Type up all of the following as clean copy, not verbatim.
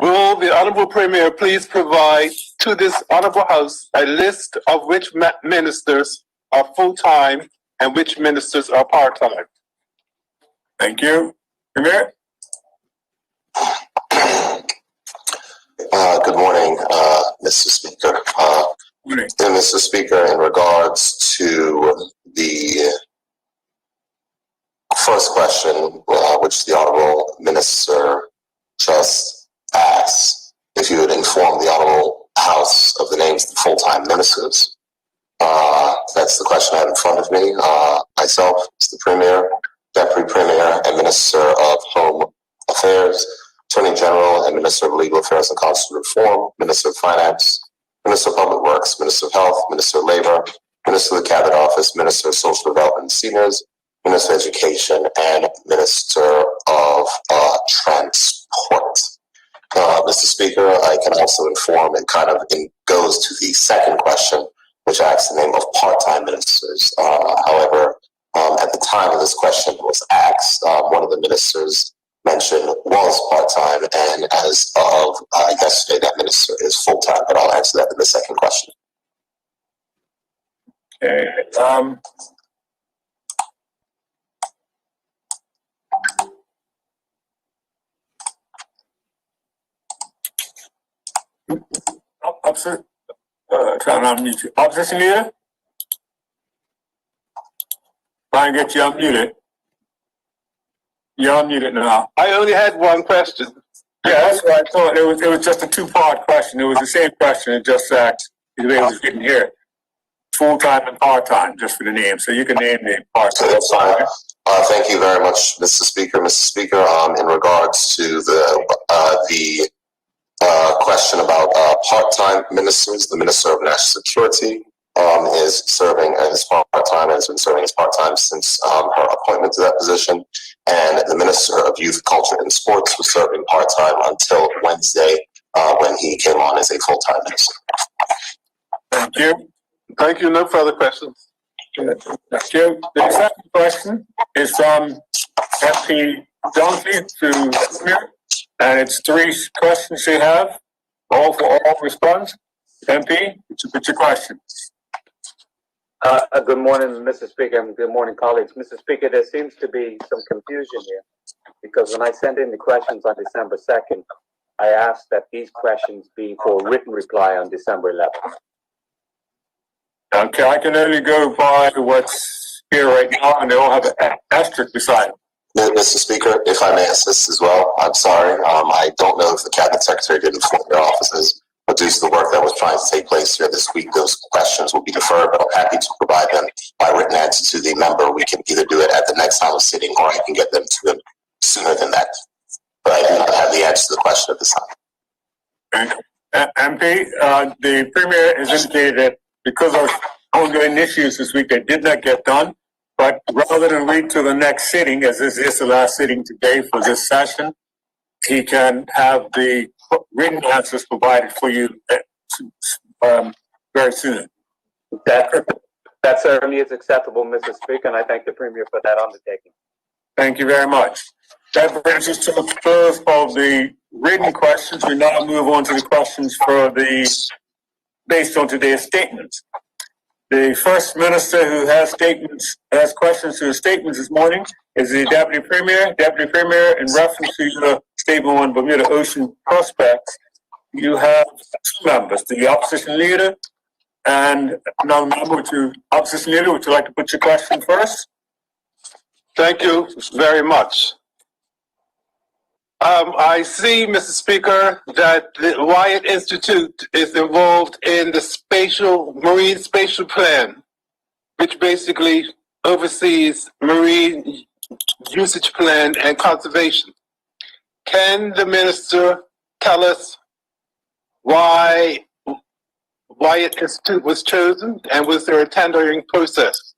Will the Honorable Premier please provide to this Honorable House a list of which ministers are full-time and which ministers are part-time? Thank you. Premier? Good morning, Mr. Speaker. Mr. Speaker, in regards to the first question, which the Honorable Minister just asked, if you would inform the Honorable House of the names of the full-time ministers. That's the question I have in front of me. Myself, Mr. Premier, Deputy Premier, and Minister of Home Affairs, Attorney General and Minister of Legal Affairs and Constitutional Reform, Minister of Finance, Minister of Public Works, Minister of Health, Minister of Labor, Minister of the Cabinet Office, Minister of Social Development and Seniors, Minister of Education, and Minister of Transport. Mr. Speaker, I can also inform it goes to the second question, which asks the name of part-time ministers. However, at the time of this question was asked, one of the ministers mentioned was part-time, and as of yesterday, that minister is full-time, but I'll answer that in the second question. Okay. Trying to unmute you. Opposition leader? Try and get you unmuted. You're unmuted now. I only had one question. Yeah, that's what I thought. It was just a two-part question. It was the same question. It just that it was written here. Full-time and part-time, just for the name. So you can name the part-time. So that's fine. Thank you very much, Mr. Speaker. Mr. Speaker, in regards to the question about part-time ministers, the Minister of National Security is serving as part-time and has been serving as part-time since her appointment to that position. And the Minister of Youth, Culture, and Sports was serving part-time until Wednesday when he came on as a full-time minister. Thank you. Thank you. No further questions. Thank you. The second question is from MP Dunphy to Premier, and it's 3 questions you have, all for all response. MP, it's your question. Good morning, Mr. Speaker, and good morning, colleagues. Mr. Speaker, there seems to be some confusion here, because when I sent in the questions on December 2nd, I asked that these questions be for written reply on December 11th. Okay, I can only go by what's here right now, and they all have an asterisk beside them. Mr. Speaker, if I may assist as well, I'm sorry. I don't know if the Cabinet Secretary did inform their offices, but due to the work that was trying to take place here this week, those questions will be deferred, but I'm happy to provide them by written answer to the member. We can either do it at the next House sitting, or I can get them to him sooner than that. But I do not have the answer to the question at this time. MP, the Premier has indicated that because of ongoing issues this week, they did not get done. But rather than wait till the next sitting, as this is the last sitting today for this session, he can have the written answers provided for you very soon. That certainly is acceptable, Mr. Speaker, and I thank the Premier for that undertaking. Thank you very much. That brings us to the close of the written questions. We now move on to the questions based on today's statements. The first minister who has questions to his statements this morning is the Deputy Premier. Deputy Premier, in reference to your statement on Bermuda Ocean prospects, you have 2 members, the opposition leader and another member. Opposition leader, would you like to put your question first? Thank you very much. I see, Mr. Speaker, that the Wyatt Institute is involved in the Marine Spatial Plan, which basically oversees marine usage plan and conservation. Can the minister tell us why Wyatt Institute was chosen, and was there a tendering process?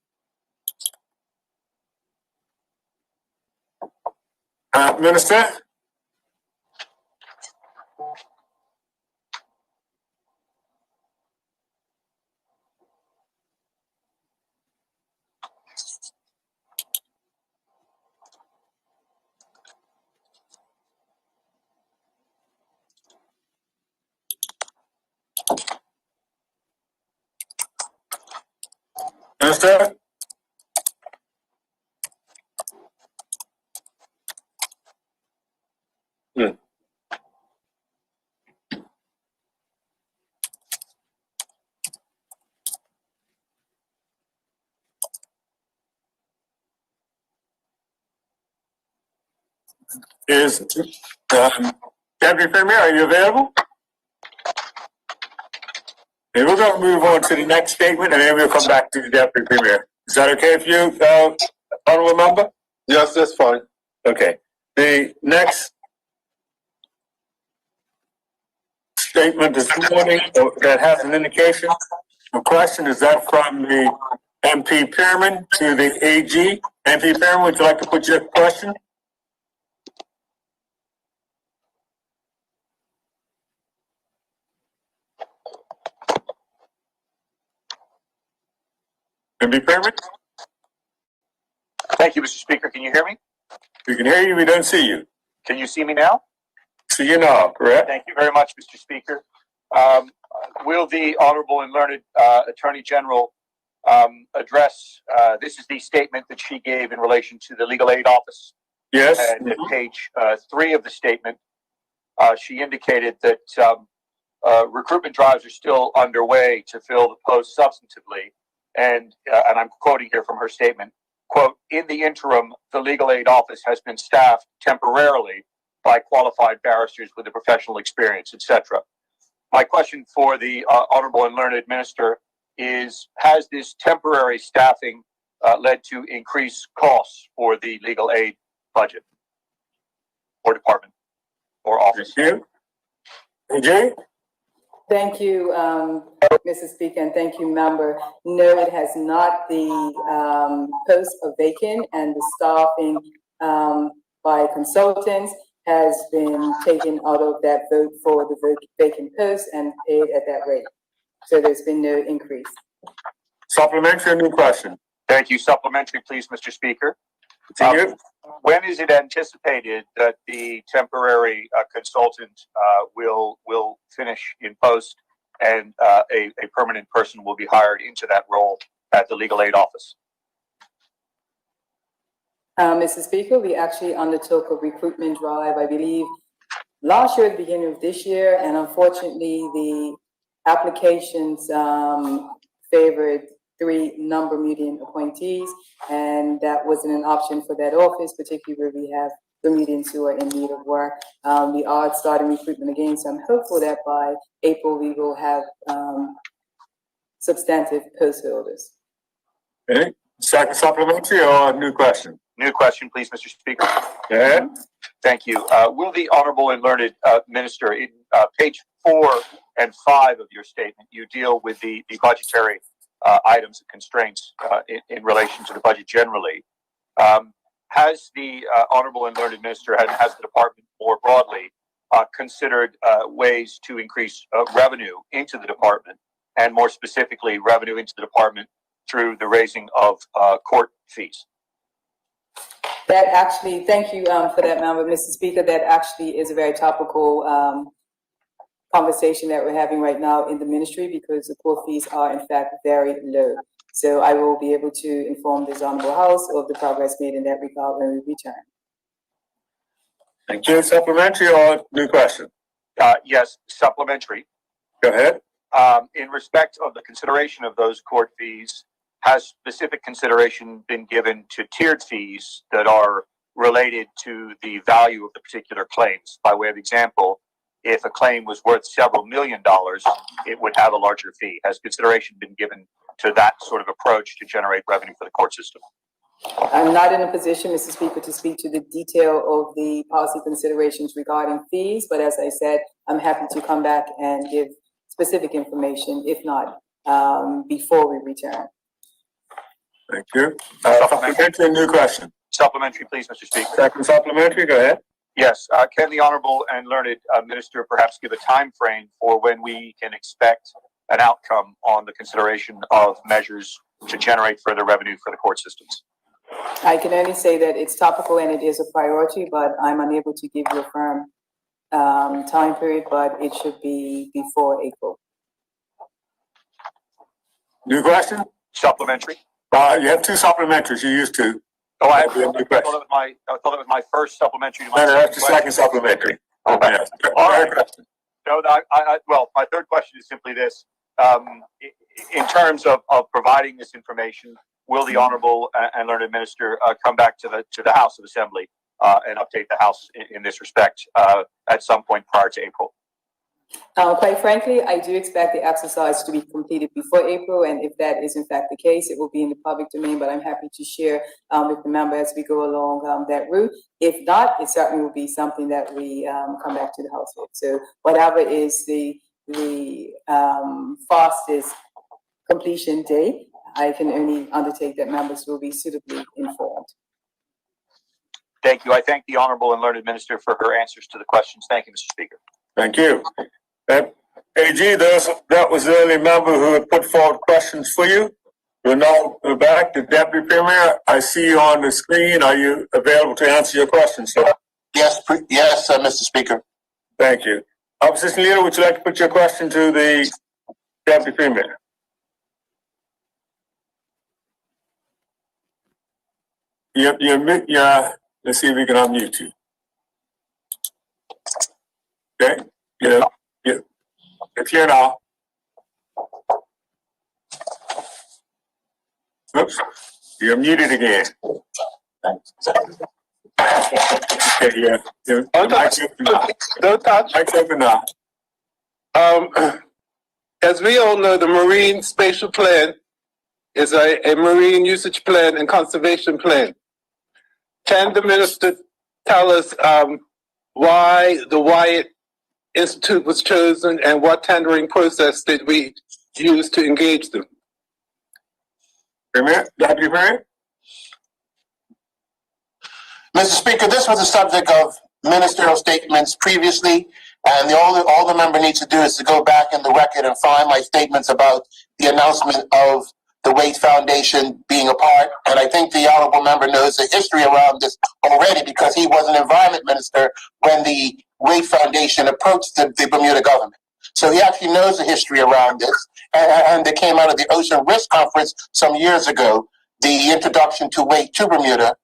Minister? Minister? Is Deputy Premier, are you available? Okay, we're going to move on to the next statement, and then we'll come back to the Deputy Premier. Is that okay for you, Honourable Member? Yes, that's fine. Okay. The next statement this morning that has an indication of question, is that from the MP Pearman to the AG? MP Pearman, would you like to put your question? MP Pearman? Thank you, Mr. Speaker. Can you hear me? We can hear you, we don't see you. Can you see me now? See you now, correct? Thank you very much, Mr. Speaker. Will the Honorable and Learned Attorney General address, this is the statement that she gave in relation to the Legal Aid Office. Yes. And at page 3 of the statement, she indicated that recruitment drives are still underway to fill the post substantively. And I'm quoting here from her statement, quote, in the interim, the Legal Aid Office has been staffed temporarily by qualified barristers with a professional experience, etc. My question for the Honorable and Learned Minister is, has this temporary staffing led to increased costs for the legal aid budget or department or office? Thank you. AJ? Thank you, Mrs. Speaker, and thank you, Member. No, it has not. The posts are vacant, and the staffing by consultants has been taken out of that vote for the vacant posts and paid at that rate. So there's been no increase. Supplementary or new question? Thank you. Supplementary, please, Mr. Speaker. Continue. When is it anticipated that the temporary consultant will finish in post and a permanent person will be hired into that role at the Legal Aid Office? Mr. Speaker, we actually undertook a recruitment drive, I believe, last year at the beginning of this year, and unfortunately, the applications favored 3 non-Bermudian appointees, and that wasn't an option for that office, particularly where we have Bermudians who are in need of work. We are starting recruitment again, so I'm hopeful that by April we will have substantive post holders. Okay. Second supplementary or new question? New question, please, Mr. Speaker. Go ahead. Thank you. Will the Honorable and Learned Minister, in page 4 and 5 of your statement, you deal with the budgetary items and constraints in relation to the budget generally. Has the Honorable and Learned Minister, has the department more broadly considered ways to increase revenue into the department, and more specifically revenue into the department through the raising of court fees? That actually, thank you for that, Member. Mr. Speaker, that actually is a very topical conversation that we're having right now in the ministry, because the court fees are in fact very low. So I will be able to inform this Honorable House of the progress made in that regard when we return. Thank you. Supplementary or new question? Yes, supplementary. Go ahead. In respect of the consideration of those court fees, has specific consideration been given to tiered fees that are related to the value of the particular claims? By way of example, if a claim was worth several $1 million, it would have a larger fee. Has consideration been given to that sort of approach to generate revenue for the court system? I'm not in a position, Mr. Speaker, to speak to the detail of the policy considerations regarding fees, but as I said, I'm happy to come back and give specific information, if not before we return. Thank you. Supplementary, new question. Supplementary, please, Mr. Speaker. Second supplementary, go ahead. Yes. Can the Honorable and Learned Minister perhaps give a time frame for when we can expect an outcome on the consideration of measures to generate further revenue for the court systems? I can only say that it's topical and it is a priority, but I'm unable to give you a firm time period, but it should be before April. New question? Supplementary. You have two supplementaries. You used to. Oh, I That'd be a new question. thought it was my first supplementary to my No, that's the question. second supplementary. Okay. Yes. All right. No, well, my third question is simply this. In terms of providing this information, will the Honorable and Learned Minister come back to the House of Assembly and update the House in this respect at some point prior to April? Quite frankly, I do expect the exercise to be completed before April, and if that is in fact the case, it will be in the public domain, but I'm happy to share with the member as we go along that route. If not, it certainly will be something that we come back to the House with. So whatever is the fastest completion date, I can only undertake that members will be suitably informed. Thank you. I thank the Honorable and Learned Minister for her answers to the questions. Thank you, Mr. Speaker. Thank you. AG, that was the only member who had put forward questions for you. We'll now go back to Deputy Premier. I see you on the screen. Are you available to answer your questions, sir? Yes, Mr. Speaker. Thank you. Opposition Leader, would you like to put your question to the Deputy Premier? Let's see if we can unmute you. Okay. Yeah. It's here now. Oops. You're muted again. Okay, yeah. Don't touch. Mic's open now. As we all know, the Marine Spatial Plan is a marine usage plan and conservation plan. Can the minister tell us why the Wyatt Institute was chosen and what tendering process did we use to engage them? Premier, Deputy Premier? Mr. Speaker, this was the subject of ministerial statements previously, and all the member needs to do is to go back in the record and find my statements about the announcement of the Waite Foundation being a part. And I think the honorable member knows the history around this already because he was an environment minister when the Waite Foundation approached the Bermuda government. So he actually knows the history around this. And it came out of the Ocean Risk Conference some years ago, the introduction to Waite to Bermuda.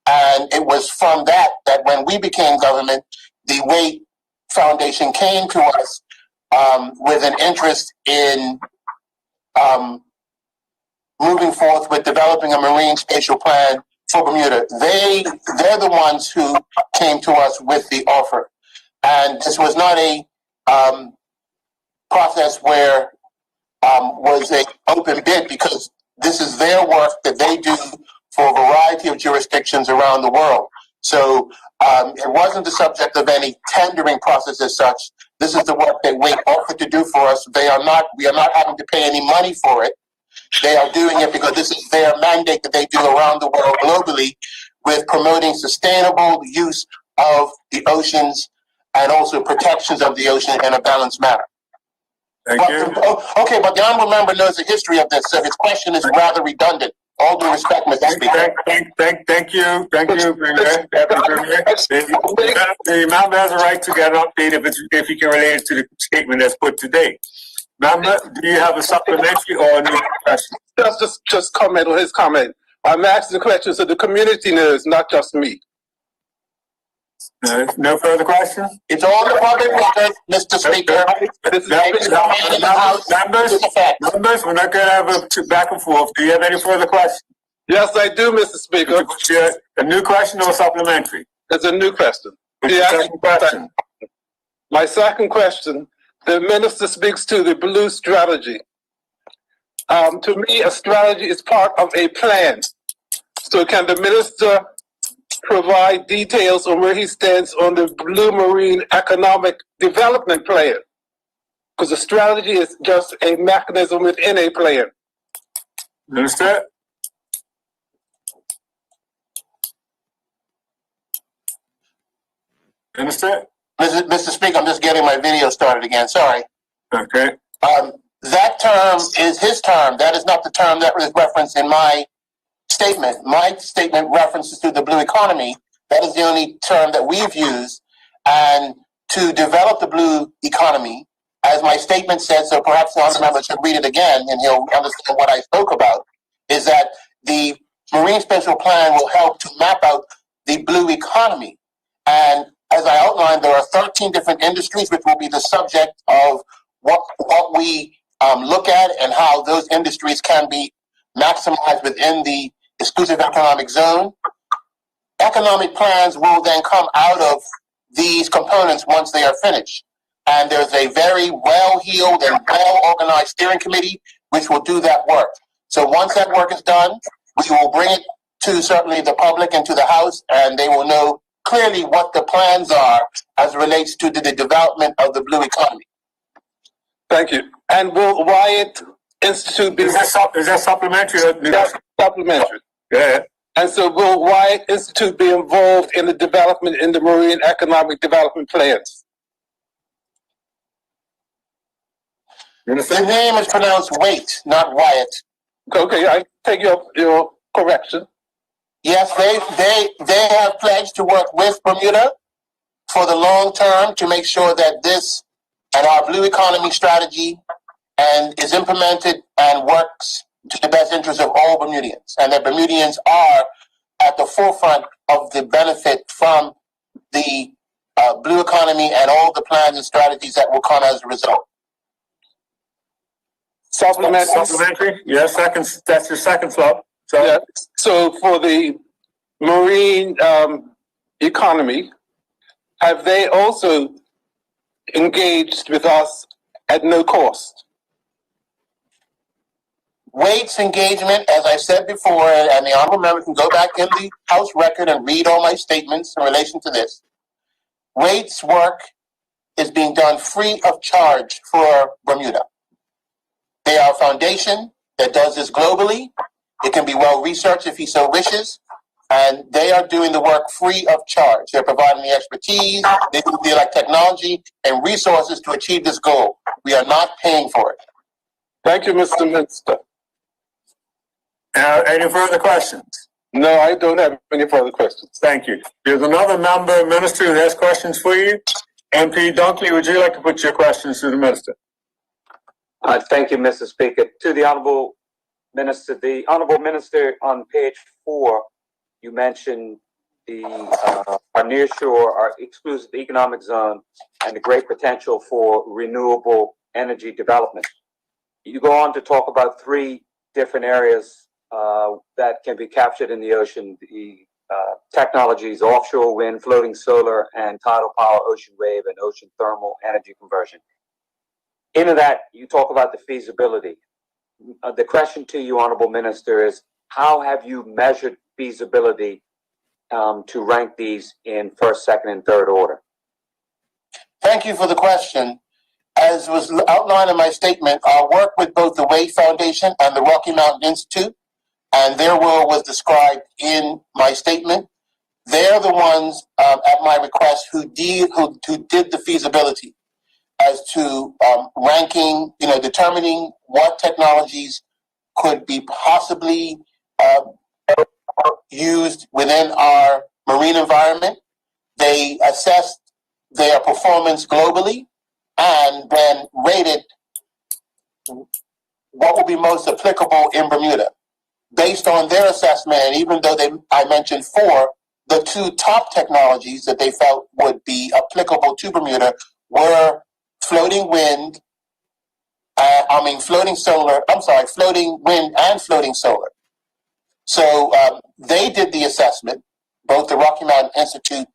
And it was from that when we became government, the Waite Foundation came to us with an interest in moving forth with developing a marine spatial plan for Bermuda. They're the ones who came to us with the offer. And this was not a process where was an open bid because this is their work that they do for a variety of jurisdictions around the world. So it wasn't the subject of any tendering process as such. This is the work that Waite offered to do for us. We are not having to pay any money for it. They are doing it because this is their mandate that they do around the world globally with promoting sustainable use of the oceans and also protections of the ocean in a balanced manner. Thank you. Okay, but the honorable member knows the history of this, so his question is rather redundant. All due respect, Mr. Speaker. Thank you, Premier. The member has a right to get an update if he can relate it to the statement that's put today. Member, do you have a supplementary or a new question? Just comment on his comment. I'm asking the question so the community knows, not just me. No further questions? It's all the public record, Mr. Speaker. Members, we're not going to have a back and forth. Do you have any further questions? Yes, I do, Mr. Speaker. A new question or supplementary? It's a new question. Second question. My second question, the minister speaks to the blue strategy. To me, a strategy is part of a plan. So can the minister provide details on where he stands on the Blue Marine Economic Development Plan? Because a strategy is just a mechanism within a plan. Minister? Minister? Mr. Speaker, I'm just getting my video started again. Sorry. Okay. That term is his term. That is not the term that was referenced in my statement. My statement references to the blue economy. That is the only term that we've used. And to develop the blue economy, as my statement said, so perhaps the honorable member should read it again and he'll understand what I spoke about, is that the Marine Spatial Plan will help to map out the blue economy. And as I outlined, there are 13 different industries which will be the subject of what we look at and how those industries can be maximized within the exclusive economic zone. Economic plans will then come out of these components once they are finished. And there's a very well-heeled and well-organized steering committee which will do that work. So once that work is done, we will bring it to certainly the public and to the House, and they will know clearly what the plans are as it relates to the development of the blue economy. Thank you. And will Wyatt Institute be... Is that supplementary? That's supplementary. Yeah. And so will Wyatt Institute be involved in the development in the marine economic development plans? The name is pronounced Wait, not Wyatt. Okay, I take your correction. Yes, they have pledged to work with Bermuda for the long term to make sure that this and our blue economy strategy and is implemented and works to the best interest of all Bermudians, and that Bermudians are at the forefront of the benefit from the blue economy and all the plans and strategies that will come as a result. Supplementary? Yes, that's your second flop. So, yeah. So for the marine economy, have they also engaged with us at no cost? Wait's engagement, as I said before, and the honorable member can go back in the House record and read all my statements in relation to this. Wait's work is being done free of charge for Bermuda. They are a foundation that does this globally. It can be well researched if he so wishes. And they are doing the work free of charge. They're providing the expertise, they like technology and resources to achieve this goal. We are not paying for it. Thank you, Mr. Minister. any further questions? No, I don't have any further questions. Thank you. There's another member, Minister, who has questions for you. MP Dunkley, would you like to put your questions to the Minister? Thank you, Mr. Speaker. To the Honorable Minister, on page 4, you mentioned our nearshore, our exclusive economic zone, and the great potential for renewable energy development. You go on to talk about 3 different areas that can be captured in the ocean: the technologies, offshore wind, floating solar, and tidal power, ocean wave, and ocean thermal energy conversion. Into that, you talk about the feasibility. The question to you, Honorable Minister, is how have you measured feasibility to rank these in first, second, and third order? Thank you for the question. As was outlined in my statement, our work with both the Wade Foundation and the Rocky Mountain Institute, and their role was described in my statement. They're the ones, at my request, who did the feasibility as to ranking, determining what technologies could be possibly used within our marine environment. They assessed their performance globally and then rated what will be most applicable in Bermuda. Based on their assessment, and even though I mentioned 4, the 2 top technologies that they felt would be applicable to Bermuda were floating wind and floating solar. So they did the assessment, both the Rocky Mountain Institute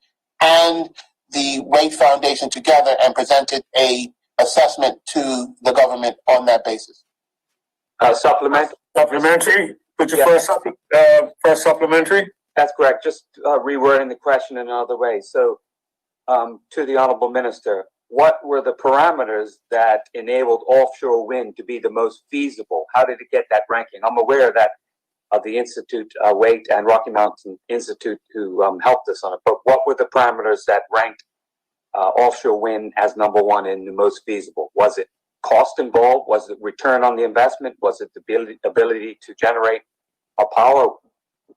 and the Wade Foundation together, and presented a assessment to the government on that basis. Supplementary? Put your first supplementary? That's correct. Just rewording the question in another way. So, to the Honorable Minister, what were the parameters that enabled offshore wind to be the most feasible? How did it get that ranking? I'm aware that of the Institute, Wade and Rocky Mountain Institute, who helped us on it. But what were the parameters that ranked offshore wind as number 1 and the most feasible? Was it cost involved? Was it return on the investment? Was it the ability to generate a power?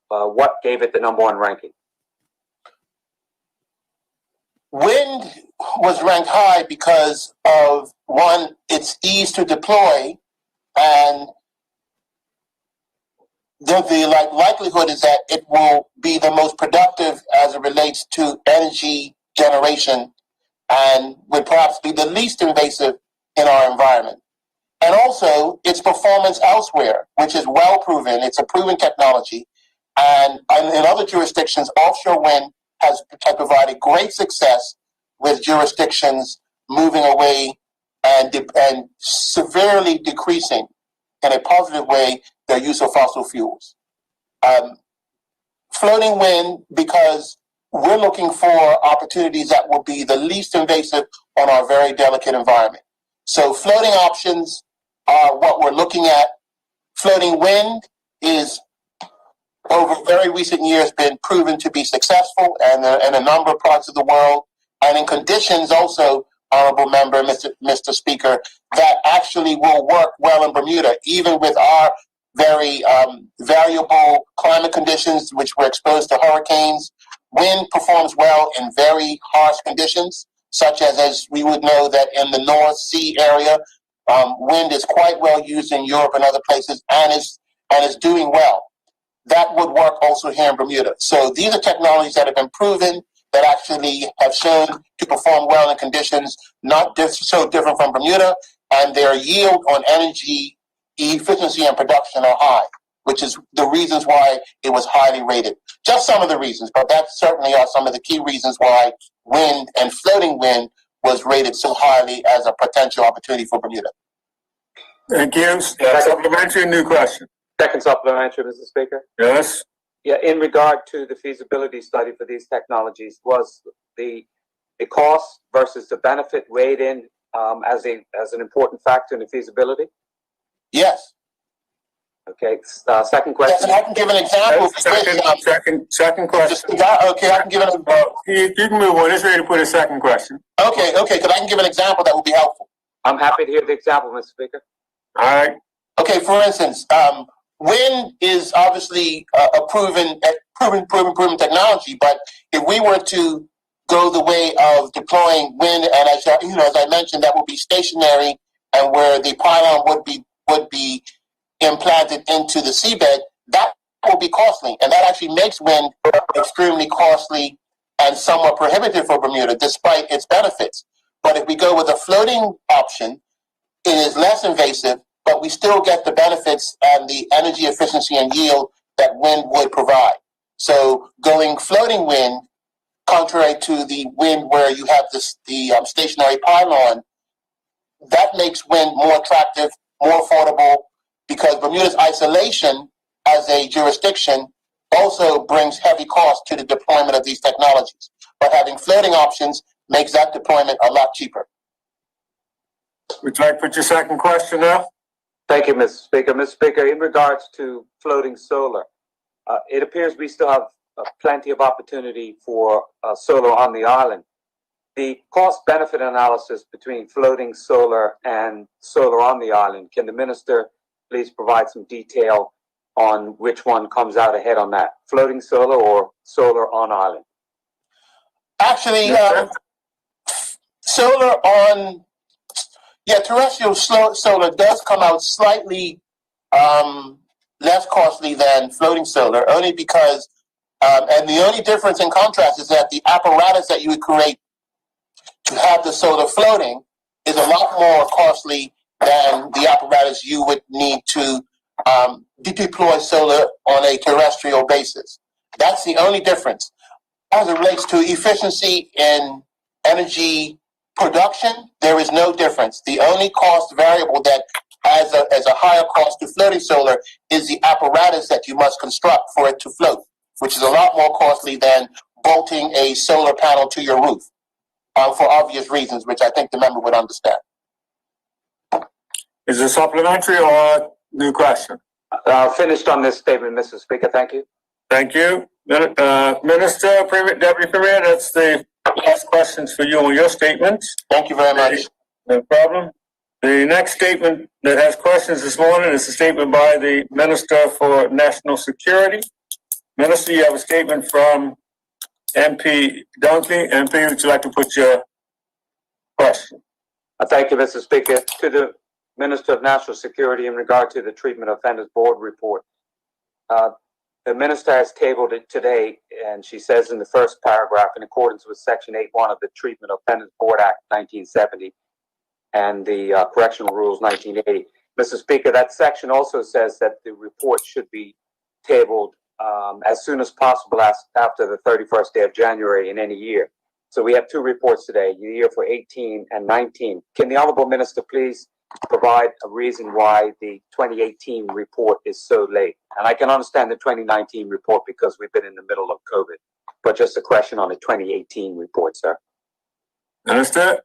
What gave it the number 1 ranking? Wind was ranked high because of, 1, its ease to deploy, and the likelihood is that it will be the most productive as it relates to energy generation and would perhaps be the least invasive in our environment. And also its performance elsewhere, which is well proven. It's a proven technology. And in other jurisdictions, offshore wind has provided great success with jurisdictions moving away and severely decreasing in a positive way their use of fossil fuels. Floating wind, because we're looking for opportunities that will be the least invasive on our very delicate environment. So floating options are what we're looking at. Floating wind is, over very recent years, been proven to be successful and in a number of parts of the world, and in conditions also, Honorable Member, Mr. Speaker, that actually will work well in Bermuda, even with our very variable climate conditions, which we're exposed to hurricanes. Wind performs well in very harsh conditions, such as we would know that in the North Sea area, wind is quite well used in Europe and other places, and is doing well. That would work also here in Bermuda. So these are technologies that have been proven, that actually have shown to perform well in conditions not so different from Bermuda, and their yield on energy efficiency and production are high, which is the reasons why it was highly rated. Just some of the reasons, but that certainly are some of the key reasons why wind and floating wind was rated so highly as a potential opportunity for Bermuda. Thank you. Supplementary, new question. Second supplementary, Mr. Speaker. Yes. Yeah, in regard to the feasibility study for these technologies, was the cost versus the benefit weighed in as an important factor in the feasibility? Yes. Okay. Second question. Yes, and I can give an example. Second question. Okay, I can give an. You can move on. It's ready to put a second question. Okay, because I can give an example that would be helpful. I'm happy to hear the example, Mr. Speaker. All right. Okay, for instance, wind is obviously a proven technology, but if we were to go the way of deploying wind, and as I mentioned, that would be stationary, and where the pylon would be implanted into the seabed, that will be costly, and that actually makes wind extremely costly and somewhat prohibitive for Bermuda, despite its benefits. But if we go with a floating option, it is less invasive, but we still get the benefits and the energy efficiency and yield that wind would provide. So going floating wind, contrary to the wind where you have the stationary pylon, that makes wind more attractive, more affordable, because Bermuda's isolation as a jurisdiction also brings heavy cost to the deployment of these technologies. But having floating options makes that deployment a lot cheaper. Would you like to put your second question now? Thank you, Mr. Speaker. Mr. Speaker, in regards to floating solar, it appears we still have plenty of opportunity for solar on the island. The cost-benefit analysis between floating solar and solar on the island, can the minister please provide some detail on which one comes out ahead on that, floating solar or solar on island? Actually, solar on, terrestrial solar does come out slightly less costly than floating solar, only because, and the only difference in contrast is that the apparatus that you would create to have the solar floating is a lot more costly than the apparatus you would need to deploy solar on a terrestrial basis. That's the only difference. As it relates to efficiency in energy production, there is no difference. The only cost variable that has a higher cost to floating solar is the apparatus that you must construct for it to float, which is a lot more costly than bolting a solar panel to your roof, for obvious reasons, which I think the member would understand. Is it supplementary or new question? Finished on this statement, Mr. Speaker. Thank you. Thank you. Minister, Deputy Premier, that's the last questions for you on your statements. Thank you very much. No problem. The next statement that has questions this morning is a statement by the Minister for National Security. Minister, you have a statement from MP Dunkley. MP, would you like to put your question? Thank you, Mr. Speaker. To the Minister of National Security in regard to the Treatment Offenders Board report. The minister has tabled it today, and she says in the first paragraph, in accordance with Section 8.1 of the Treatment of Offenders Board Act 1970 and the Correctional Rules 1980. Mr. Speaker, that section also says that the report should be tabled as soon as possible after the 31st day of January in any year. So we have two reports today, the year for 18 and 19. Can the Honorable Minister please provide a reason why the 2018 report is so late? And I can understand the 2019 report because we've been in the middle of COVID, but just a question on the 2018 report, sir. Minister?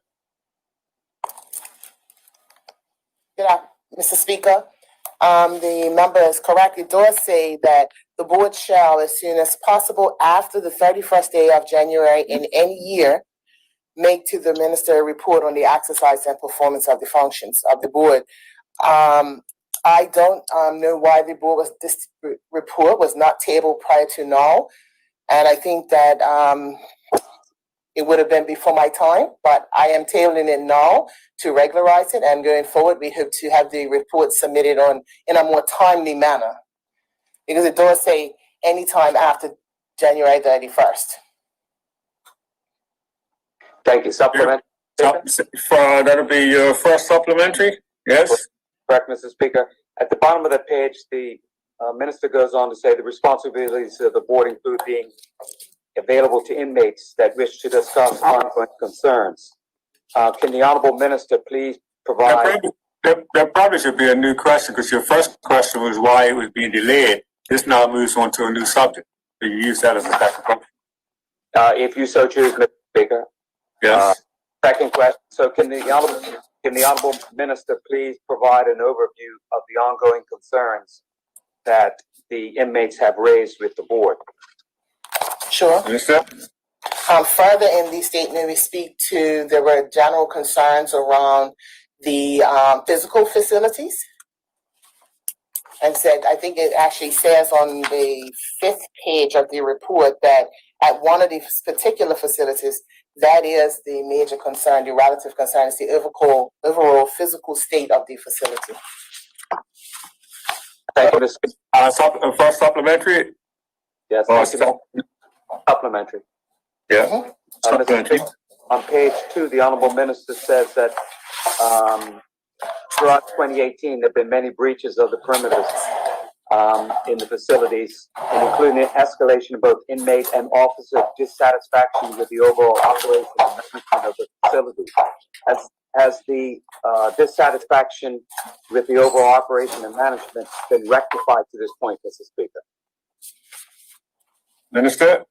Yeah, Mr. Speaker, the member is correct. It does say that the board shall, as soon as possible after the 31st day of January in any year, make to the minister a report on the exercise and performance of the functions of the board. I don't know why this report was not tabled prior to now, and I think that it would have been before my time, but I am tabling it now to regularize it, and going forward, we hope to have the report submitted in a more timely manner, because it does say anytime after January 31st. Thank you. Supplement. That'll be your first supplementary? Yes? Correct, Mr. Speaker. At the bottom of the page, the minister goes on to say the responsibilities of the board include being available to inmates that wish to discuss ongoing concerns. Can the Honorable Minister please provide... There probably should be a new question, because your first question was why it was being delayed. This now moves on to a new subject. So you use that as a second question. If you so choose, Mr. Speaker. Yes. Second question. So can the Honorable Minister please provide an overview of the ongoing concerns that the inmates have raised with the board? Sure. Minister? Further in the statement, we speak to, there were general concerns around the physical facilities. And said, I think it actually says on the 5th page of the report that at one of these particular facilities, that is the major concern, the relative concern is the overall physical state of the facility. Thank you, Mr. First supplementary? Yes, thank you. Supplementary. Yeah. Supplementary. On page 2, the Honorable Minister says that throughout 2018, there have been many breaches of the perimeters in the facilities, and including the escalation of both inmate and officer dissatisfaction with the overall operation and management of the facility. Has the dissatisfaction with the overall operation and management been rectified to this point, Mr. Speaker? Minister?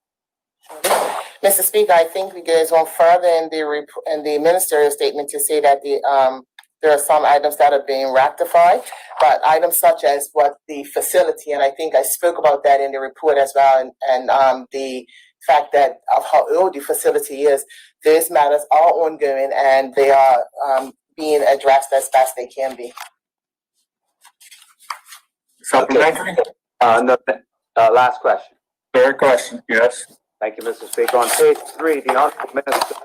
Mr. Speaker, I think we goes on further in the minister's statement to say that there are some items that are being rectified, but items such as what the facility, and I think I spoke about that in the report as well, and the fact that of how old the facility is, these matters are ongoing and they are being addressed as best they can be. Supplementary? No, last question. Third question, yes. Thank you, Mr. Speaker. On page 3, the Honorable Minister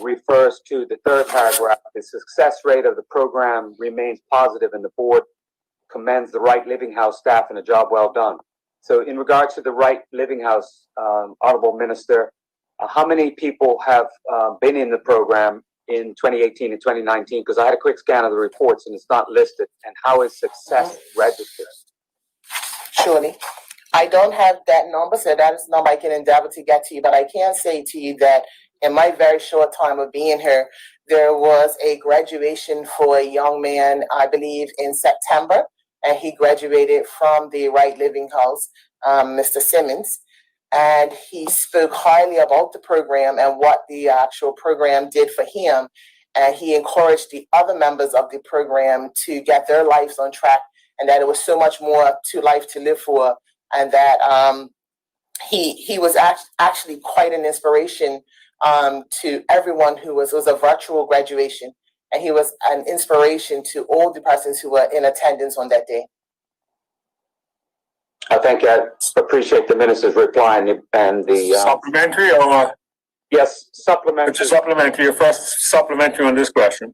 refers to the third paragraph. The success rate of the program remains positive, and the board commends the Right Living House staff and a job well done. So in regards to the Right Living House, Honorable Minister, how many people have been in the program in 2018 and 2019? Because I had a quick scan of the reports and it's not listed. And how is success registered? Surely. I don't have that number, so that is a number I can endeavor to get to you, but I can say to you that in my very short time of being here, there was a graduation for a young man, I believe in September, and he graduated from the Right Living House, Mr. Simmons, and he spoke highly about the program and what the actual program did for him, and he encouraged the other members of the program to get their lives on track, and that it was so much more to life to live for, and that he was actually quite an inspiration to everyone who was a virtual graduation, and he was an inspiration to all the persons who were in attendance on that day. I think I appreciate the minister's reply and the supplementary or yes, supplementary. It's a supplementary. Your first supplementary on this question.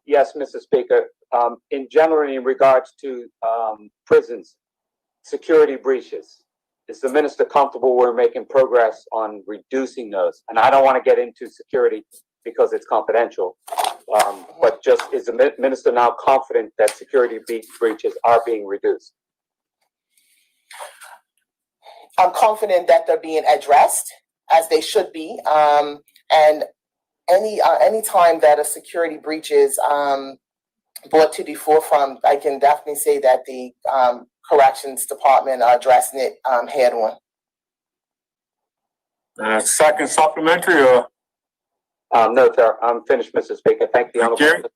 Yes, Mr. Speaker. In general, in regards to prisons, security breaches. Is the minister comfortable we're making progress on reducing those? And I don't want to get into security because it's confidential, but just is the minister now confident that security breaches are being reduced? I'm confident that they're being addressed as they should be. And any time that a security breach is brought to the forefront, I can definitely say that the corrections department are addressing it head on. Second supplementary or? No, sir. I'm finished, Mr. Speaker. Thank the honorable.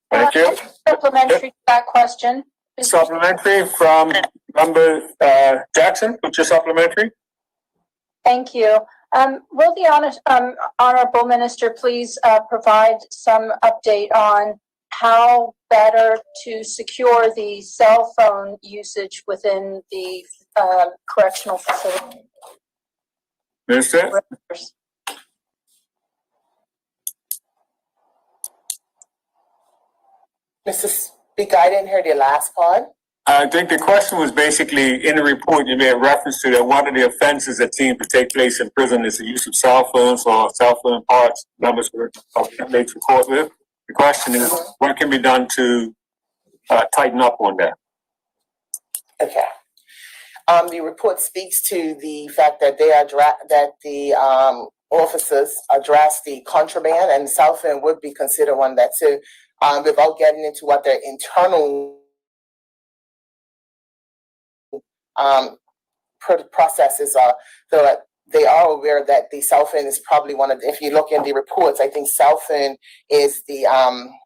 Thank you. Supplementary to that question. Supplementary from member Jackson. What's your supplementary? Thank you. Will the honorable minister please provide some update on how better to secure the cell phone usage within the correctional facility? Minister? Mr. Speaker, I didn't hear the last part. I think the question was basically in the report you made reference to that one of the offenses that seem to take place in prison is the use of cell phones or cell phone parts members were made to court with. The question is what can be done to tighten up on that? Okay. The report speaks to the fact that the officers address the contraband, and cell phone would be considered one that too. Without getting into what their internal processes are, so they are aware that the cell phone is probably one of, if you look in the reports, I think cell phone is the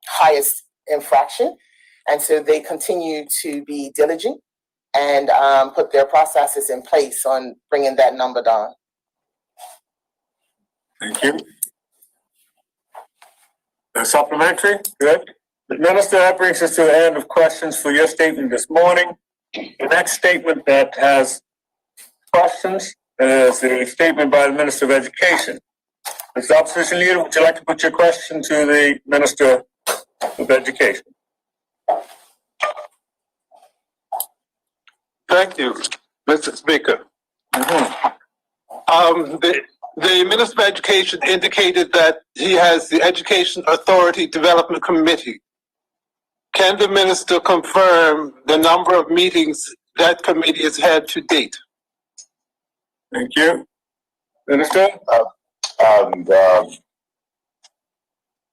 highest infraction. And so they continue to be diligent and put their processes in place on bringing that number down. Thank you. Supplementary? Good. Minister, that brings us to the end of questions for your statement this morning. The next statement that has questions is a statement by the Minister of Education. Mr. Opposition Leader, would you like to put your question to the Minister of Education? Thank you, Mr. Speaker. The Minister of Education indicated that he has the Education Authority Development Committee. Can the minister confirm the number of meetings that committee has had to date? Thank you. Minister?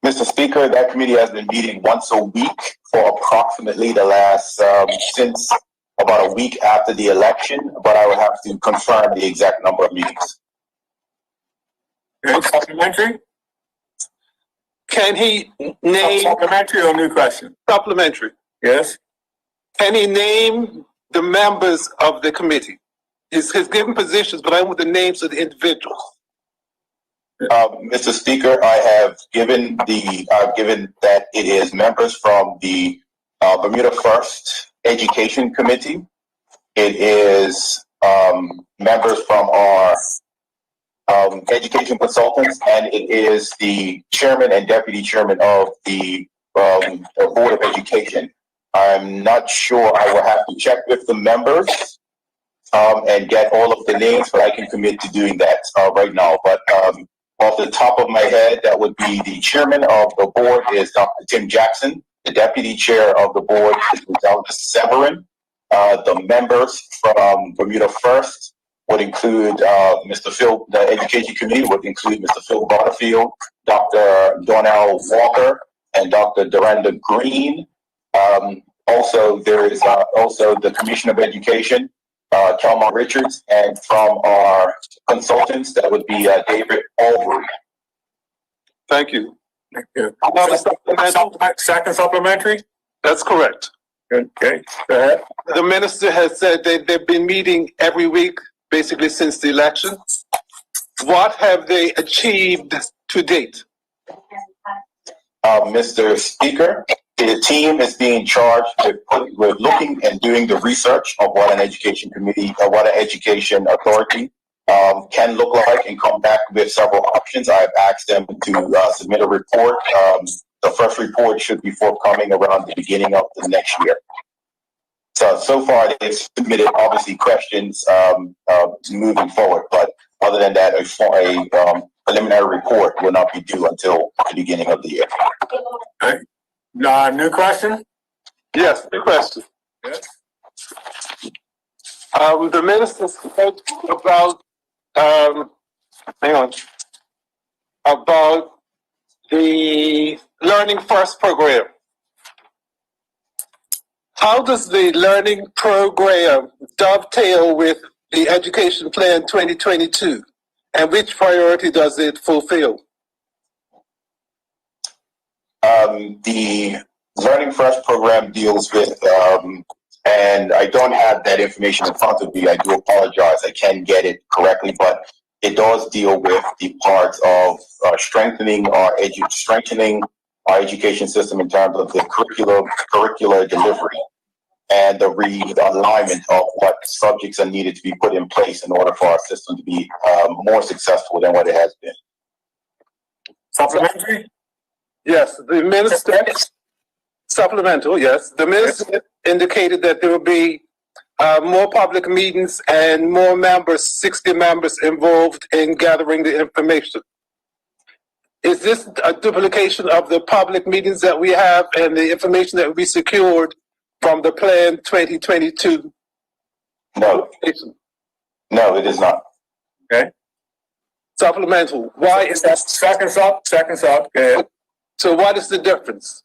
Mr. Speaker, that committee has been meeting once a week for approximately the last, since about a week after the election, but I would have to confirm the exact number of meetings. Okay, supplementary? Can he name... Supplementary or new question? Supplementary. Yes. Can he name the members of the committee? He's given positions, but I want the names of the individuals. Mr. Speaker, I have given that it is members from the Bermuda First Education Committee. It is members from our education consultants, and it is the chairman and deputy chairman of the Board of Education. I'm not sure. I will have to check with the members and get all of the names, but I can commit to doing that right now. But off the top of my head, that would be the chairman of the board is Dr. Tim Jackson. The deputy chair of the board is Dr. Severin. The members from Bermuda First would include Mr. Phil, the education committee would include Mr. Phil Butterfield, Dr. Donnell Walker, and Dr. Duranda Green. Also, there is also the Commissioner of Education, Kelmar Richards, and from our consultants, that would be David Albury. Thank you. Thank you. Second supplementary? That's correct. Okay, go ahead. The minister has said that they've been meeting every week, basically since the election. What have they achieved to date? Mr. Speaker, the team is being charged with looking and doing the research of what an education committee or what an education authority can look like and come back with several options. I've asked them to submit a report. The first report should be forthcoming around the beginning of the next year. So far, they've submitted obviously questions moving forward, but other than that, a preliminary report will not be due until the beginning of the year. Okay. New question? Yes, new question. Yes. The minister spoke about, about the Learning First program. How does the learning program dovetail with the Education Plan 2022? And which priority does it fulfill? The Learning First program deals with, and I don't have that information in front of me. I do apologize. I can't get it correctly, but it does deal with the part of strengthening our education system in terms of the curricular delivery and the realignment of what subjects are needed to be put in place in order for our system to be more successful than what it has been. Supplementary? Yes, the minister, supplemental, yes. The minister indicated that there will be more public meetings and more members, 60 members involved in gathering the information. Is this a duplication of the public meetings that we have and the information that we secured from the Plan 2022? No, it is not. Okay. Supplemental, why is that? Seconds up. Go ahead. So what is the difference?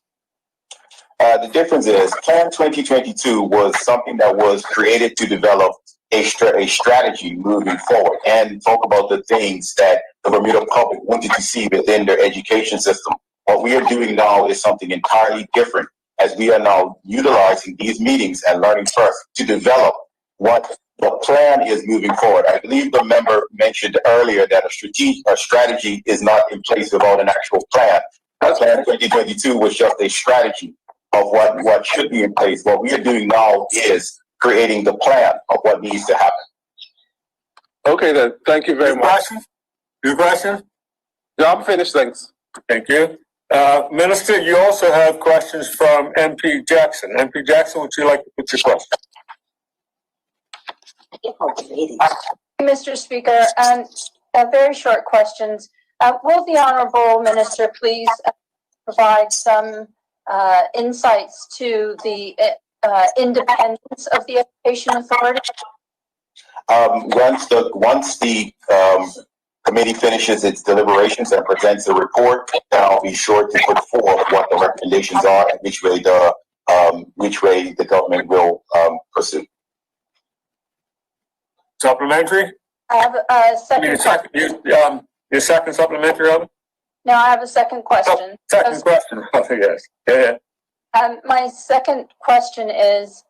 The difference is Plan 2022 was something that was created to develop a strategy moving forward and talk about the things that the Bermuda public wanted to see within their education system. What we are doing now is something entirely different, as we are now utilizing these meetings and Learning First to develop what the plan is moving forward. I believe the member mentioned earlier that a strategy is not in place without an actual plan. Plan 2022 was just a strategy of what should be in place. What we are doing now is creating the plan of what needs to happen. Okay then, thank you very much. New question? Yeah, I'm finished, thanks. Thank you. Minister, you also have questions from MP Jackson. MP Jackson, would you like to put your question? Mr. Speaker, very short questions. Will the Honourable Minister please provide some insights to the independence of the Education Authority? Once the committee finishes its deliberations and presents a report, then I'll be sure to put forth what the recommendations are and which way the government will pursue. Supplementary? I have a second. Your second supplementary of it? No, I have a second question. Second question. Oh, yes. Go ahead. My second question is,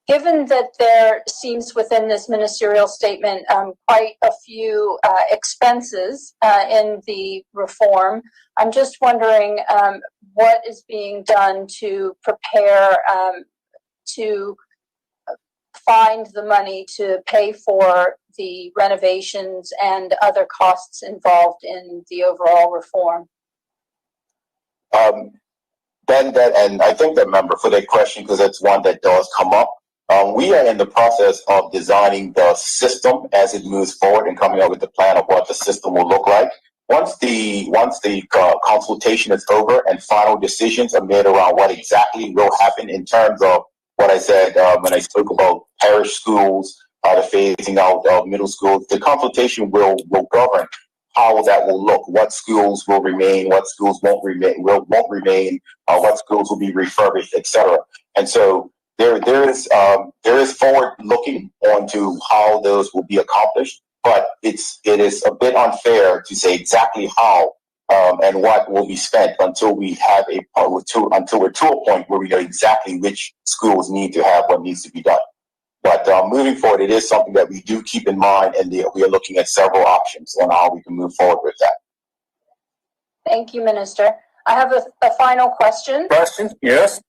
given that there seems within this ministerial statement quite a few expenses in the reform, I'm just wondering what is being done to prepare to find the money to pay for the renovations and other costs involved in the overall reform? And I thank that member for that question because it's one that does come up. We are in the process of designing the system as it moves forward and coming up with the plan of what the system will look like. Once the consultation is over and final decisions are made around what exactly will happen in terms of what I said when I spoke about parish schools, the phasing out of middle schools, the consultation will govern how that will look, what schools will remain, what schools won't remain, what schools will be refurbished, etc. And so there is forward looking onto how those will be accomplished, but it is a bit unfair to say exactly how and what will be spent until we have until we're to a point where we know exactly which schools need to have what needs to be done. But moving forward, it is something that we do keep in mind, and we are looking at several options on how we can move forward with that. Thank you, Minister. I have a final question. Question? Yes.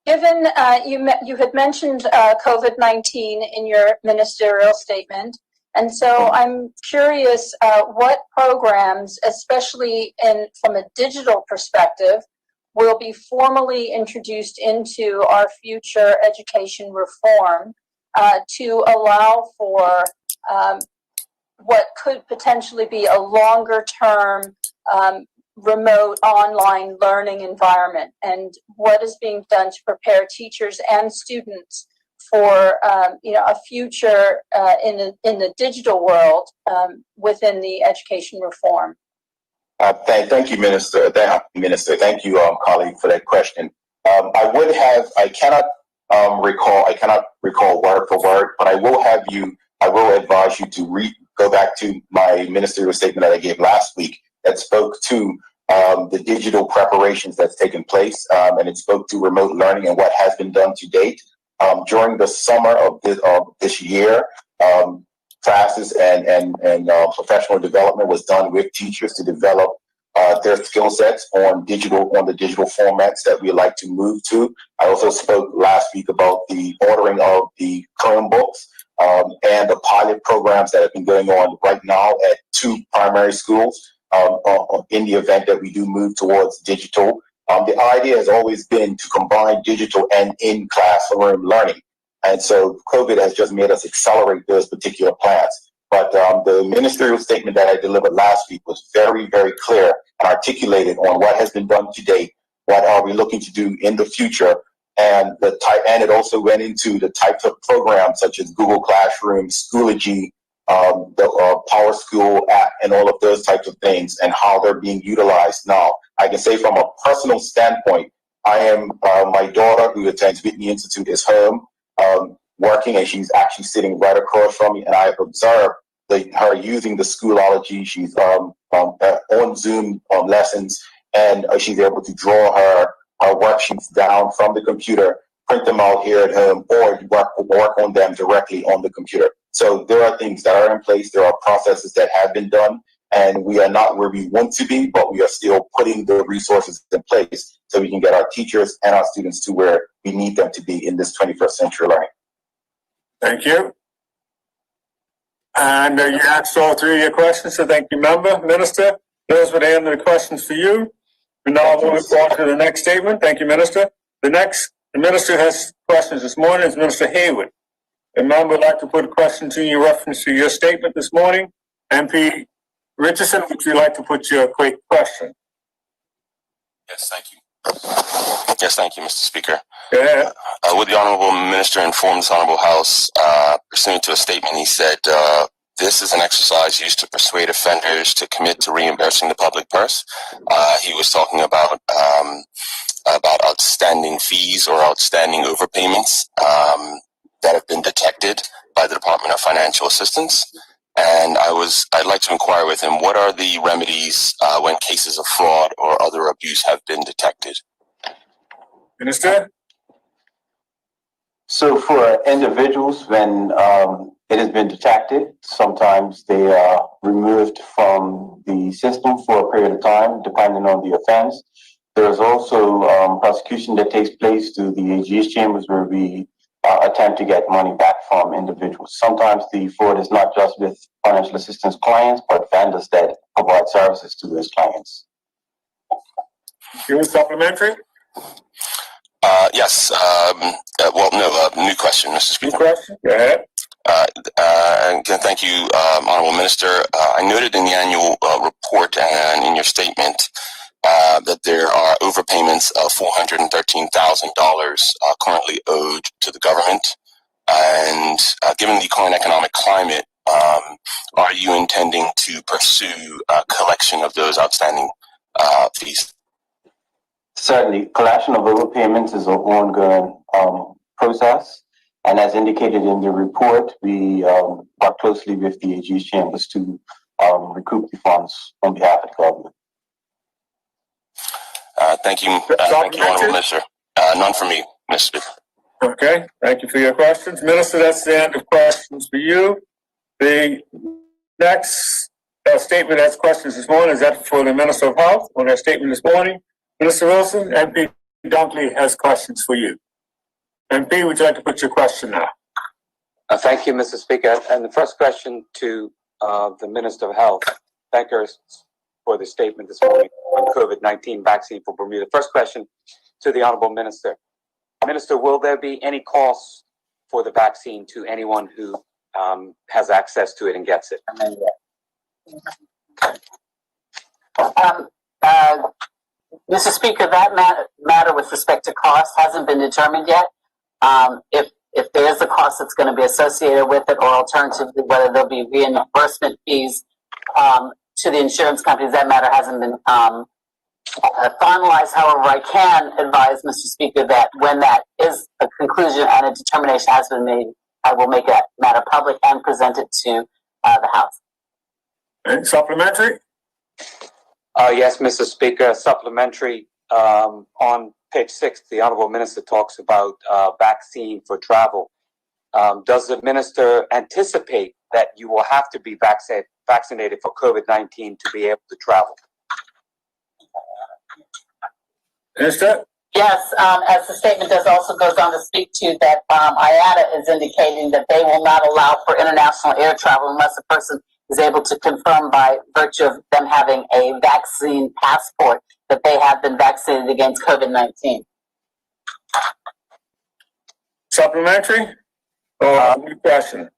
Given you had mentioned COVID-19 in your ministerial statement, and so I'm curious what programs, especially from a digital perspective, will be formally introduced into our future education reform to allow for what could potentially be a longer term remote online learning environment, and what is being done to prepare teachers and students for a future in the digital world within the education reform. Thank you, Minister. Thank you, colleague, for that question. I cannot recall word for word, but I will advise you to go back to my ministerial statement that I gave last week that spoke to the digital preparations that's taken place, and it spoke to remote learning and what has been done to date. During the summer of this year, classes and professional development was done with teachers to develop their skill sets on the digital formats that we like to move to. I also spoke last week about the ordering of the Chromebooks and the pilot programs that have been going on right now at 2 primary schools in the event that we do move towards digital. The idea has always been to combine digital and in-classroom learning. And so COVID has just made us accelerate those particular plans. But the ministerial statement that I delivered last week was very, very clear and articulated on what has been done to date, what are we looking to do in the future, and it also went into the types of programs such as Google Classroom, Schoology, the Power School app, and all of those types of things, and how they're being utilized now. I can say from a personal standpoint, my daughter, who attends Whitney Institute, is home working, and she's actually sitting right across from me, and I have observed her using the Schoology. She's on Zoom lessons, and she's able to draw her worksheets down from the computer, print them out here at home, or work on them directly on the computer. So there are things that are in place. There are processes that have been done, and we are not where we want to be, but we are still putting the resources in place so we can get our teachers and our students to where we need them to be in this 21st century learning. Thank you. And you asked all 3 of your questions, so thank you, Minister. Those were the end of the questions for you. We now move on to the next statement. Thank you, Minister. The Minister has questions this morning is Minister Hayward. A member would like to put a question to you in reference to your statement this morning. MP Richardson, would you like to put your quick question? Yes, thank you. Yes, thank you, Mr. Speaker. Go ahead. Would the Honorable Minister inform this Honorable House, pursuant to a statement, he said, this is an exercise used to persuade offenders to commit to reimbursing the public purse. He was talking about outstanding fees or outstanding overpayments that have been detected by the Department of Financial Assistance. And I'd like to inquire with him, what are the remedies when cases of fraud or other abuse have been detected? Minister? So for individuals, when it has been detected, sometimes they are removed from the system for a period of time, depending on the offense. There's also prosecution that takes place through the AG's chambers where we attempt to get money back from individuals. Sometimes the fraud is not just with financial assistance clients, but vendors that provide services to those clients. You want supplementary? Yes. New question, Mr. Speaker. New question? Go ahead. Again, thank you, Honorable Minister. I noted in the annual report and in your statement that there are overpayments of $413,000 currently owed to the government. And given the current economic climate, are you intending to pursue collection of those outstanding fees? Certainly, collection of overpayments is an ongoing process. And as indicated in the report, we work closely with the AG's chambers to recoup the funds on behalf of the government. Thank you, Honorable Minister. None for me, Mr. Speaker. Okay, thank you for your questions. Minister, that's the end of questions for you. The next statement that's questions this morning is that for the Minister of Health on their statement this morning. Minister Wilson, MP Dunkley has questions for you. MP, would you like to put your question now? Thank you, Mr. Speaker. And the first question to the Minister of Health. Thank her for the statement this morning on COVID-19 vaccine for Bermuda. First question to the Honorable Minister. Minister, will there be any costs for the vaccine to anyone who has access to it and gets it? Mr. Speaker, that matter with respect to cost hasn't been determined yet. If there is a cost that's going to be associated with it, or alternatively, whether there'll be reimbursement fees to the insurance companies, that matter hasn't been finalized. However, I can advise, Mr. Speaker, that when that is a conclusion and a determination has been made, I will make that matter public and present it to the House. And supplementary? Yes, Mr. Speaker, supplementary. On page 6, the Honorable Minister talks about vaccine for travel. Does the Minister anticipate that you will have to be vaccinated for COVID-19 to be able to travel? Minister? Yes, as the statement also goes on to speak to that, IATA is indicating that they will not allow for international air travel unless a person is able to confirm by virtue of them having a vaccine passport that they have been vaccinated against COVID-19. Supplementary? Or new question?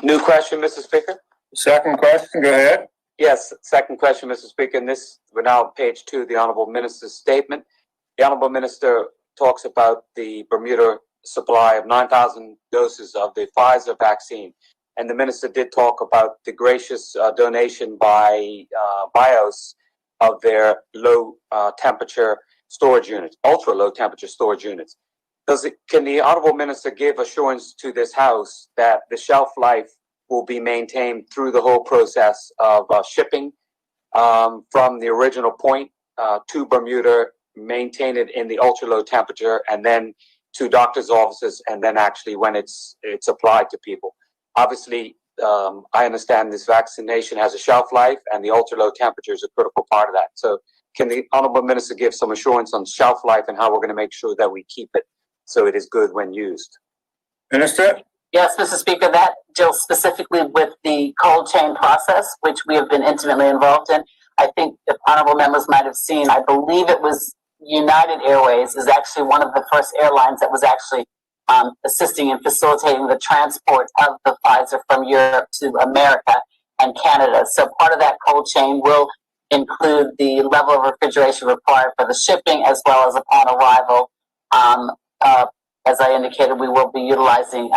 New question, Mr. Speaker? Second question, go ahead. Yes, second question, Mr. Speaker. And we're now on page 2 of the Honorable Minister's statement. The Honorable Minister talks about the Bermuda supply of 9,000 doses of the Pfizer vaccine. And the Minister did talk about the gracious donation by BIOS of their low temperature storage units, ultra low temperature storage units. Can the Honorable Minister give assurance to this House that the shelf life will be maintained through the whole process of shipping from the original point to Bermuda, maintain it in the ultra low temperature, and then to doctors' offices, and then actually when it's applied to people? Obviously, I understand this vaccination has a shelf life, and the ultra low temperature is a critical part of that. So can the Honorable Minister give some assurance on shelf life and how we're going to make sure that we keep it so it is good when used? Minister? Yes, Mr. Speaker, that deals specifically with the cold chain process, which we have been intimately involved in. I think if honorable members might have seen, I believe it was United Airways is actually one of the first airlines that was actually assisting in facilitating the transport of the Pfizer from Europe to America and Canada. So part of that cold chain will include the level of refrigeration required for the shipping, as well as upon arrival. As I indicated, we will be utilizing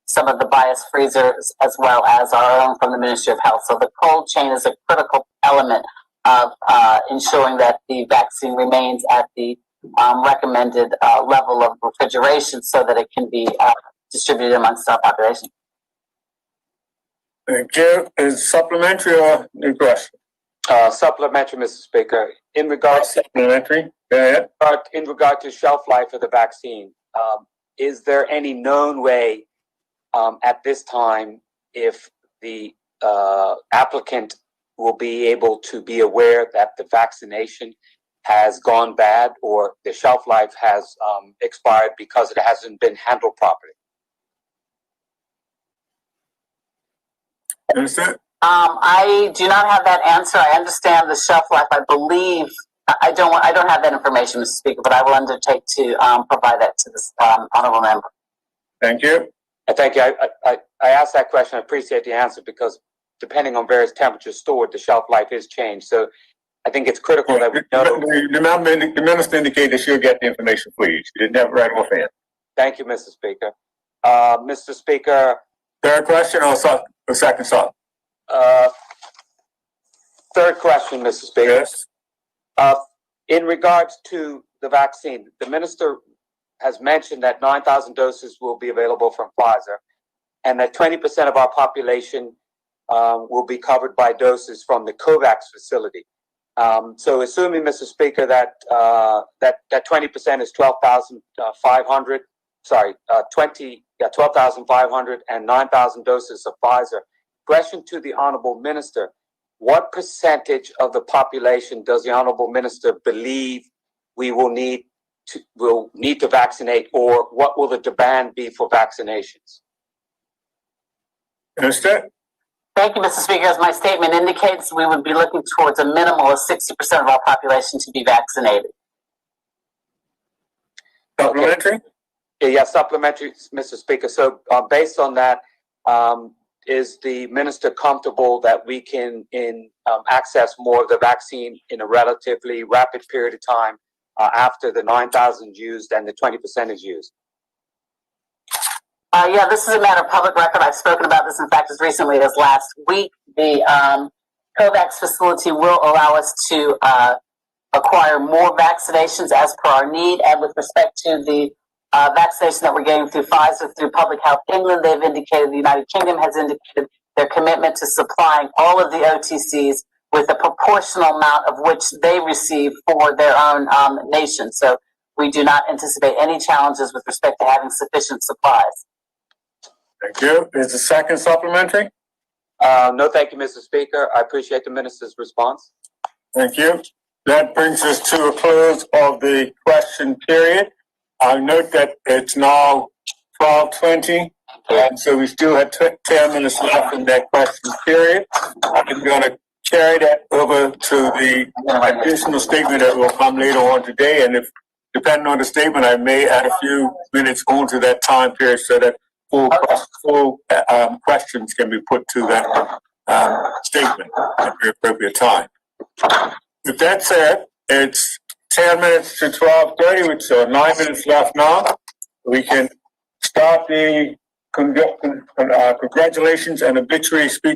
some of the BIOS freezers as well as our own from the Ministry of Health. So the cold chain is a critical element of ensuring that the vaccine remains at the recommended level of refrigeration so that it can be distributed amongst our population. Thank you. Is supplementary or new question? Supplementary, Mr. Speaker. In regard Supplementary, go ahead. in regard to shelf life of the vaccine, is there any known way at this time if the applicant will be able to be aware that the vaccination has gone bad or the shelf life has expired because it hasn't been handled properly? Minister? I do not have that answer. I understand the shelf life. I believe I don't have that information, Mr. Speaker, but I will undertake to provide that to this honorable member. Thank you. Thank you. I asked that question. I appreciate the answer because depending on various temperatures stored, the shelf life is changed. So I think it's critical that we know. The minister indicated she'll get the information for you. She didn't have it right offhand. Thank you, Mr. Speaker. Mr. Speaker. Third question or second song? Third question, Mr. Speaker. Yes. In regards to the vaccine, the minister has mentioned that 9,000 doses will be available from Pfizer and that 20% of our population will be covered by doses from the COVAX facility. So assuming, Mr. Speaker, that 20% is 12,500, 12,500 and 9,000 doses of Pfizer. Question to the Honorable Minister, what percentage of the population does the Honorable Minister believe we will need to vaccinate, or what will the demand be for vaccinations? Minister? Thank you, Mr. Speaker. As my statement indicates, we would be looking towards a minimal of 60% of our population to be vaccinated. Supplementary? Yeah, supplementary, Mr. Speaker. So based on that, is the minister comfortable that we can access more of the vaccine in a relatively rapid period of time after the 9,000 used and the 20% is used? Yeah, this is a matter of public record. I've spoken about this, in fact, as recently as last week. The COVAX facility will allow us to acquire more vaccinations as per our need. And with respect to the vaccination that we're getting through Pfizer, through Public Health England, they've indicated, the United Kingdom has indicated their commitment to supplying all of the OTCs with a proportional amount of which they receive for their own nation. So we do not anticipate any challenges with respect to having sufficient supplies. Thank you. Is the second supplementary? No, thank you, Mr. Speaker. I appreciate the minister's response. Thank you. That brings us to a close of the question period. I note that it's now 12:20, and so we still have 10 minutes left in that question period. I'm going to carry that over to the additional statement that will come later on today, and if depending on the statement, I may add a few minutes onto that time period so that full questions can be put to that statement at the appropriate time. With that said, it's 10 minutes to 12:30, which are 9 minutes left now. We can start the congratulations and obituary speech